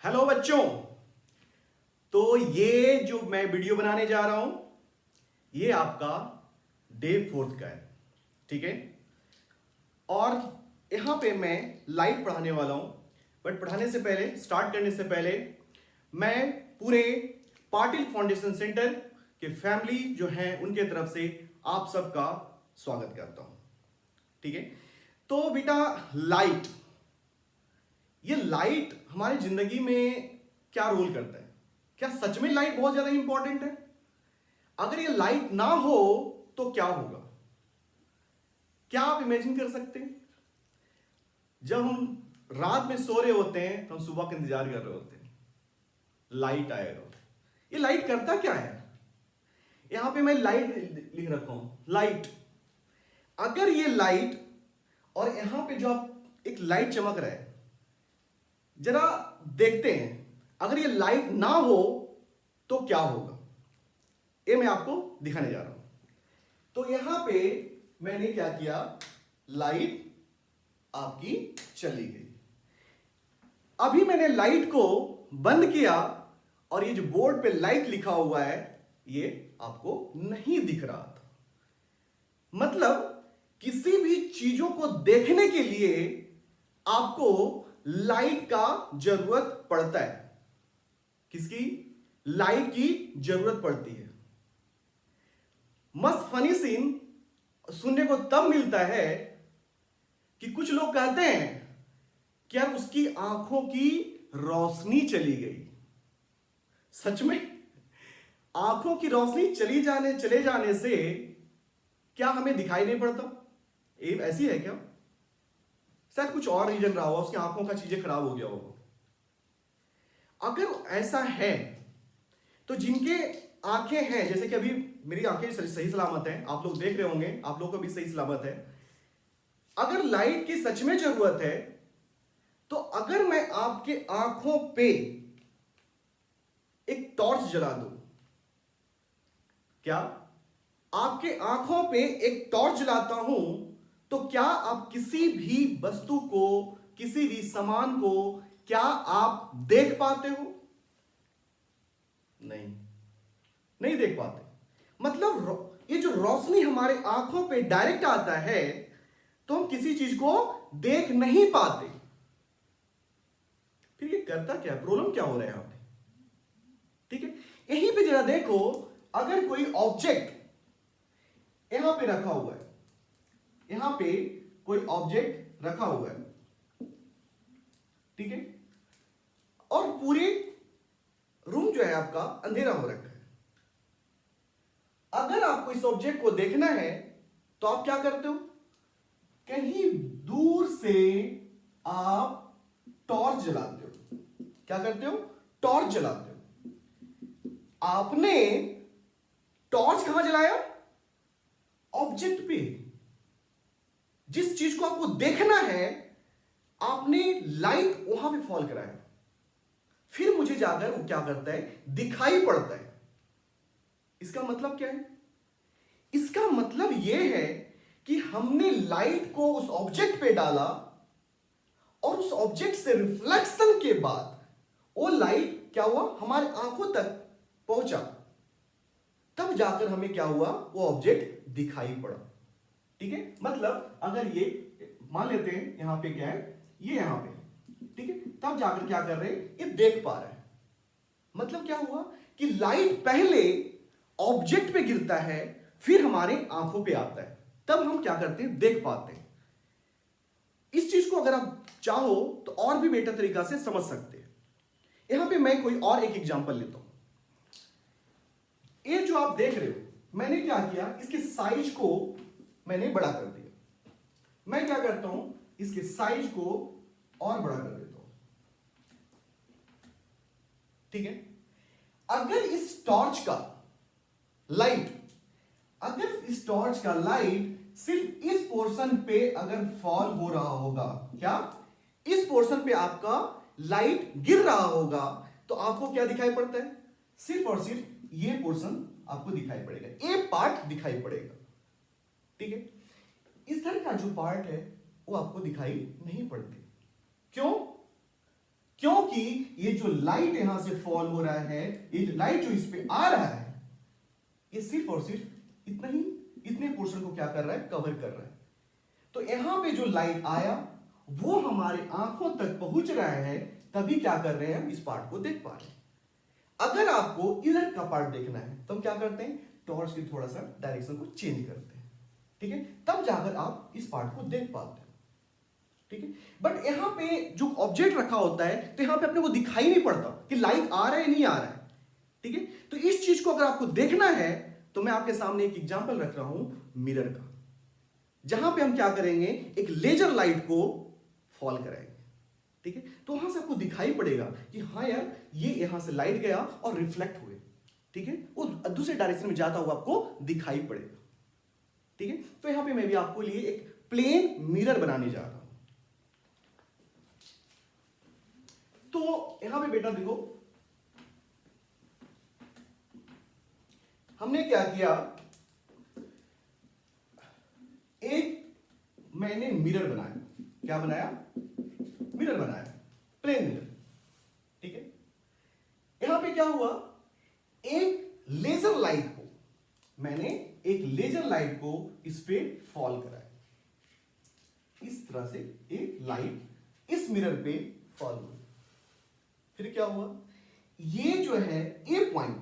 Hello बच्चों। तो ये जो मैं वीडियो बनाने जा रहा हूं ये आपका डे 4 का है, ठीक है। और यहां पे मैं लाइव पढ़ाने वाला हूं, बट पढ़ाने से पहले, स्टार्ट करने से पहले मैं पूरे पाटिल फाउंडेशन सेंटर के फैमिली जो है उनके तरफ से आप सबका स्वागत करता हूं, ठीक है। तो बेटा लाइट, ये लाइट हमारी जिंदगी में क्या रोल करता है? क्या सच में लाइट बहुत ज्यादा इंपॉर्टेंट है? अगर ये लाइट ना हो तो क्या होगा? क्या आप इमेजिन कर सकते हैं? जब हम रात में सो रहे होते हैं तो हम सुबह का इंतजार कर रहे होते हैं लाइट आएगा। ये लाइट करता क्या है? यहां पे मैं लाइट लिख रखा हूं, लाइट। अगर ये लाइट और यहां पे जो आप एक लाइट चमक रहा है, जरा देखते हैं, अगर ये लाइट ना हो तो क्या होगा, ये मैं आपको दिखाने जा रहा हूं। तो यहां पे मैंने क्या किया, लाइट आपकी चली गई। अभी मैंने लाइट को बंद किया और ये जो बोर्ड पे लाइट लिखा हुआ है ये आपको नहीं दिख रहा था। मतलब किसी भी चीजों को देखने के लिए आपको लाइट का जरूरत पड़ता है। किसकी? लाइट की जरूरत पड़ती है। मस्त फनी सीन सुनने को तब मिलता है कि कुछ लोग कहते हैं कि यार उसकी आंखों की रोशनी चली गई। सच में आंखों की रोशनी चले जाने से क्या हमें दिखाई नहीं पड़ता? ये ऐसी है क्या? शायद कुछ और रीजन रहा होगा, उसकी आंखों का चीजें खराब हो गया होगा। अगर ऐसा है तो जिनके आंखें हैं, जैसे कि अभी मेरी आंखें सही सलामत हैं, आप लोग देख रहे होंगे, आप लोगों को भी सही सलामत है। अगर लाइट की सच में जरूरत है तो अगर मैं आपके आंखों पे एक टॉर्च जला दूं, क्या आपके आंखों पे एक टॉर्च जलाता हूं तो क्या आप किसी भी वस्तु को, किसी भी सामान को क्या आप देख पाते हो? नहीं देख पाते। मतलब ये जो रोशनी हमारे आंखों पे डायरेक्ट आता है तो हम किसी चीज को देख नहीं पाते। फिर ये करता क्या है? प्रॉब्लम क्या हो रहा है यहां पे? ठीक है, यहीं पे जरा देखो, अगर कोई ऑब्जेक्ट यहां पे रखा हुआ है, यहां पे कोई ऑब्जेक्ट रखा हुआ है, ठीक है, और पूरे रूम जो है आपका अंधेरा हो रखा है। अगर आपको इस ऑब्जेक्ट को देखना है तो आप क्या करते हो? कहीं दूर से आप टॉर्च जलाते हो। क्या करते हो? टॉर्च जलाते हो। आपने टॉर्च कहां जलाया? ऑब्जेक्ट पे। जिस चीज को आपको देखना है आपने लाइट वहां पे फॉल कराया, फिर मुझे जाकर वो क्या करता है, दिखाई पड़ता है। इसका मतलब क्या है? इसका मतलब यह है कि हमने लाइट को उस ऑब्जेक्ट पे डाला और उस ऑब्जेक्ट से रिफ्लेक्शन के बाद वो लाइट क्या हुआ, हमारे आंखों तक पहुंचा, तब जाकर हमें क्या हुआ, वो ऑब्जेक्ट दिखाई पड़ा। ठीक है, मतलब अगर ये मान लेते हैं यहां पे क्या है, ये यहां पे, ठीक है, तब जाकर क्या कर रहे हैं, ये देख पा रहे हैं। मतलब क्या हुआ कि लाइट पहले ऑब्जेक्ट पे गिरता है फिर हमारे आंखों पे आता है, तब हम क्या करते हैं, देख पाते हैं। इस चीज को अगर आप चाहो तो और भी बेटर तरीका से समझ सकते हैं। यहां पे मैं कोई और एक एग्जांपल लेता हूं। ये जो आप देख रहे हो, मैंने क्या किया, इसके साइज को मैंने बड़ा कर दिया। मैं क्या करता हूं, इसके साइज को और बड़ा कर देता हूं, ठीक है। अगर इस टॉर्च का लाइट, अगर इस टॉर्च का लाइट सिर्फ इस पोर्शन पे अगर फॉल हो रहा होगा, क्या इस पोर्शन पे आपका लाइट गिर रहा होगा, तो आपको क्या दिखाई पड़ता है, सिर्फ और सिर्फ ये पोर्शन आपको दिखाई पड़ेगा, ये पार्ट दिखाई पड़ेगा, ठीक है। इस तरह का जो पार्ट है वो आपको दिखाई नहीं पड़ती। क्यों? क्योंकि ये जो लाइट यहां से फॉल हो रहा है, ये लाइट जो इस पे आ रहा है, ये सिर्फ और सिर्फ इतना ही, इतने पोर्शन को क्या कर रहा है, कवर कर रहा है। तो यहां पे जो लाइट आया वो हमारे आंखों तक पहुंच रहा है, तभी क्या कर रहे हैं, हम इस पार्ट को देख पा रहे हैं। अगर आपको इधर का पार्ट देखना है तो हम क्या करते हैं, टॉर्च की थोड़ा सा डायरेक्शन को चेंज करते हैं, ठीक है, तब जाकर आप इस पार्ट को देख पाते हो, ठीक है। बट यहां पे जो ऑब्जेक्ट रखा होता है तो यहां पे अपने को दिखाई नहीं पड़ता कि लाइट आ रहा है नहीं आ रहा है, ठीक है। तो इस चीज को अगर आपको देखना है तो मैं आपके सामने एक एग्जांपल रख रहा हूं मिरर का, जहां पे हम क्या करेंगे, एक लेजर लाइट को फॉल कराएंगे, ठीक है। तो वहां से आपको दिखाई पड़ेगा कि हाँ यार, ये यहां से लाइट गया और रिफ्लेक्ट हुए, ठीक है, वो दूसरे डायरेक्शन में जाता हुआ आपको दिखाई पड़ेगा, ठीक है। तो यहां पे मैं भी आपको लिए एक प्लेन मिरर बनाने जा रहा हूं। तो यहां पे बेटा देखो, हमने क्या किया, एक मैंने मिरर बनाया, क्या बनाया, मिरर बनाया, प्लेन मिरर, ठीक है। यहां पे क्या हुआ, एक लेजर लाइट को, मैंने एक लेजर लाइट को इस पे फॉल कराया, इस तरह से एक लाइट इस मिरर पे फॉल हुई। फिर क्या हुआ, ये जो है ए पॉइंट,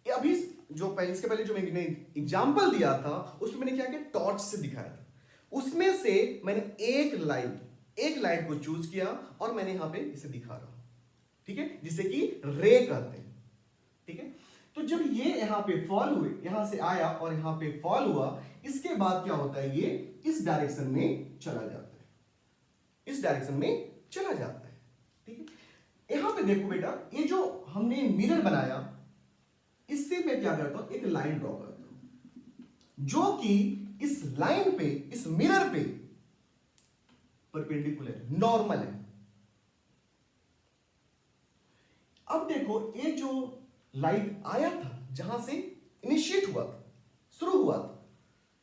अभी जो पहले, इसके पहले जो मैंने एग्जांपल दिया था उसमें मैंने क्या किया, टॉर्च से दिखाया था, उसमें से मैंने एक लाइट को चूज किया और मैंने यहां पे इसे दिखा रहा हूं, ठीक है, जिसे कि रे कहते हैं, ठीक है। तो जब ये यहां पे फॉल हुए, यहां से आया और यहां पे फॉल हुआ, इसके बाद क्या होता है, ये इस डायरेक्शन में चला जाता है, इस डायरेक्शन में चला जाता है, ठीक है। यहां पे देखो बेटा, ये जो हमने मिरर बनाया, इससे मैं क्या करता हूं, एक लाइन ड्रॉ करता हूं जो कि इस लाइन पे, इस मिरर पे परपेंडिकुलर, नॉर्मल है। अब देखो, ये जो लाइट आया था, जहां से इनिशिएट हुआ था, शुरू हुआ था,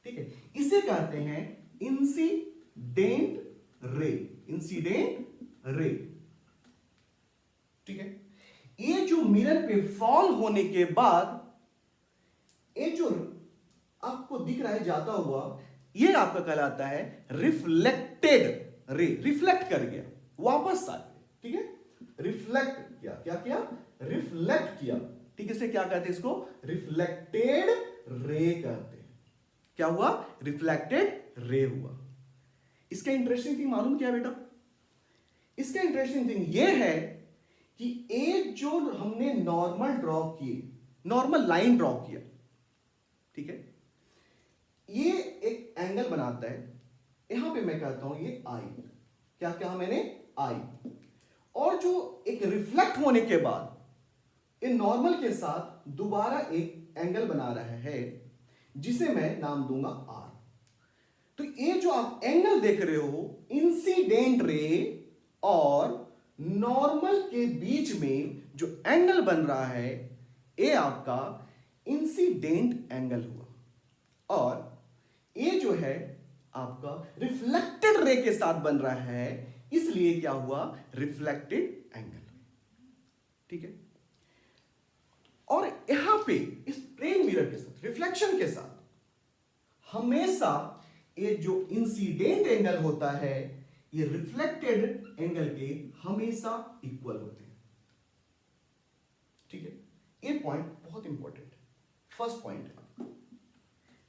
ठीक है, इसे कहते हैं इंसिडेंट रे, इंसिडेंट रे, ठीक है। ये जो मिरर पे फॉल होने के बाद, ये जो आपको दिख रहा है जाता हुआ, ये आपका कहलाता है रिफ्लेक्टेड रे, रिफ्लेक्ट कर गया, वापस आ गया, ठीक है, रिफ्लेक्ट किया, क्या किया, रिफ्लेक्ट किया, ठीक है। इसे क्या कहते हैं, इसको रिफ्लेक्टेड रे कहते हैं। क्या हुआ, रिफ्लेक्टेड रे हुआ। इसका इंटरेस्टिंग थिंग मालूम क्या है बेटा, इसका इंटरेस्टिंग थिंग ये है कि एक जो हमने नॉर्मल ड्रॉ किए, नॉर्मल लाइन ड्रॉ किया, ठीक है, ये एक एंगल बनाता है, यहां पे मैं कहता हूं ये आई, क्या क्या मैंने, आई, और जो एक रिफ्लेक्ट होने के बाद ये नॉर्मल के साथ दोबारा एक एंगल बना रहा है, जिसे मैं नाम दूंगा आर। तो ये जो आप एंगल देख रहे हो, इंसिडेंट रे और नॉर्मल के बीच में जो एंगल बन रहा है, ये आपका इंसिडेंट एंगल हुआ, और ये जो है आपका रिफ्लेक्टेड रे के साथ बन रहा है, इसलिए क्या हुआ, रिफ्लेक्टेड एंगल, ठीक है। और यहां पे इस प्लेन मिरर के साथ, रिफ्लेक्शन के साथ, हमेशा ये जो इंसिडेंट एंगल होता है, ये रिफ्लेक्टेड एंगल के हमेशा इक्वल होते हैं, ठीक है। ये पॉइंट बहुत इंपॉर्टेंट है, फर्स्ट पॉइंट है।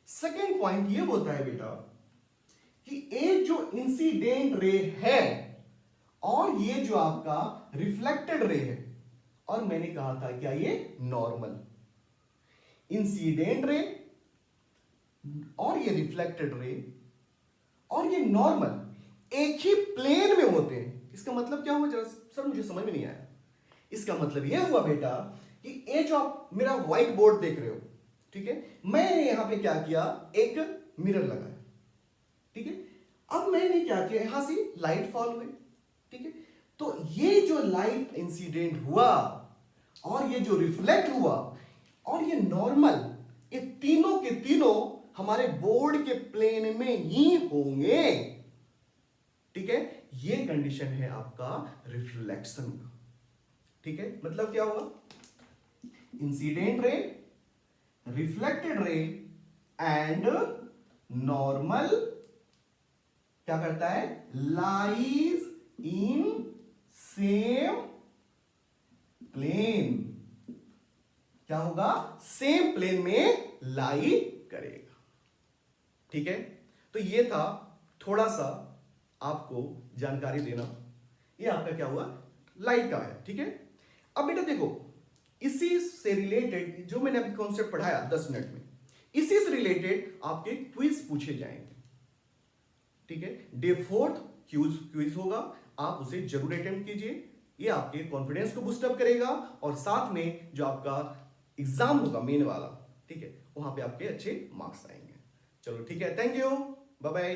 सेकेंड पॉइंट ये होता है बेटा कि एक जो इंसिडेंट रे है और ये जो आपका रिफ्लेक्टेड रे है, और मैंने कहा था क्या, ये नॉर्मल, इंसिडेंट रे और ये रिफ्लेक्टेड रे और ये नॉर्मल एक ही प्लेन में होते हैं। इसका मतलब क्या हुआ, जरा सर मुझे समझ में नहीं आया। इसका मतलब यह हुआ बेटा कि ये जो आप मेरा व्हाइट बोर्ड देख रहे हो, ठीक है, मैंने यहां पे क्या किया, एक मिरर लगाया, ठीक है। अब मैंने क्या किया, यहां से लाइट फॉल हुई, ठीक है। तो ये जो लाइट इंसिडेंट हुआ और ये जो रिफ्लेक्ट हुआ और ये नॉर्मल, ये तीनों के तीनों हमारे बोर्ड के प्लेन में ही होंगे, ठीक है। ये कंडीशन है आपका रिफ्लेक्शन का। ठीक है, मतलब क्या हुआ, incident ray, reflected ray and normal क्या करता है, लाइज इन सेम प्लेन। क्या होगा, सेम प्लेन में लाई करेगा। ठीक है, तो ये था थोड़ा सा आपको जानकारी देना। ये आपका क्या हुआ, लाइट का है। ठीक है, अब बेटा देखो, इसी से रिलेटेड जो मैंने अभी कॉन्सेप्ट पढ़ाया 10 मिनट में, इसी से रिलेटेड आपके क्विज पूछे जाएंगे। ठीक है, डे 4 क्विज होगा, आप उसे जरूर अटेम्प्ट कीजिए। ये आपके कॉन्फिडेंस को बूस्टअप करेगा और साथ में जो आपका एग्जाम होगा मेन वाला, ठीक है, वहां पे आपके अच्छे मार्क्स आएंगे। चलो ठीक है, थैंक यू, बाय बाय।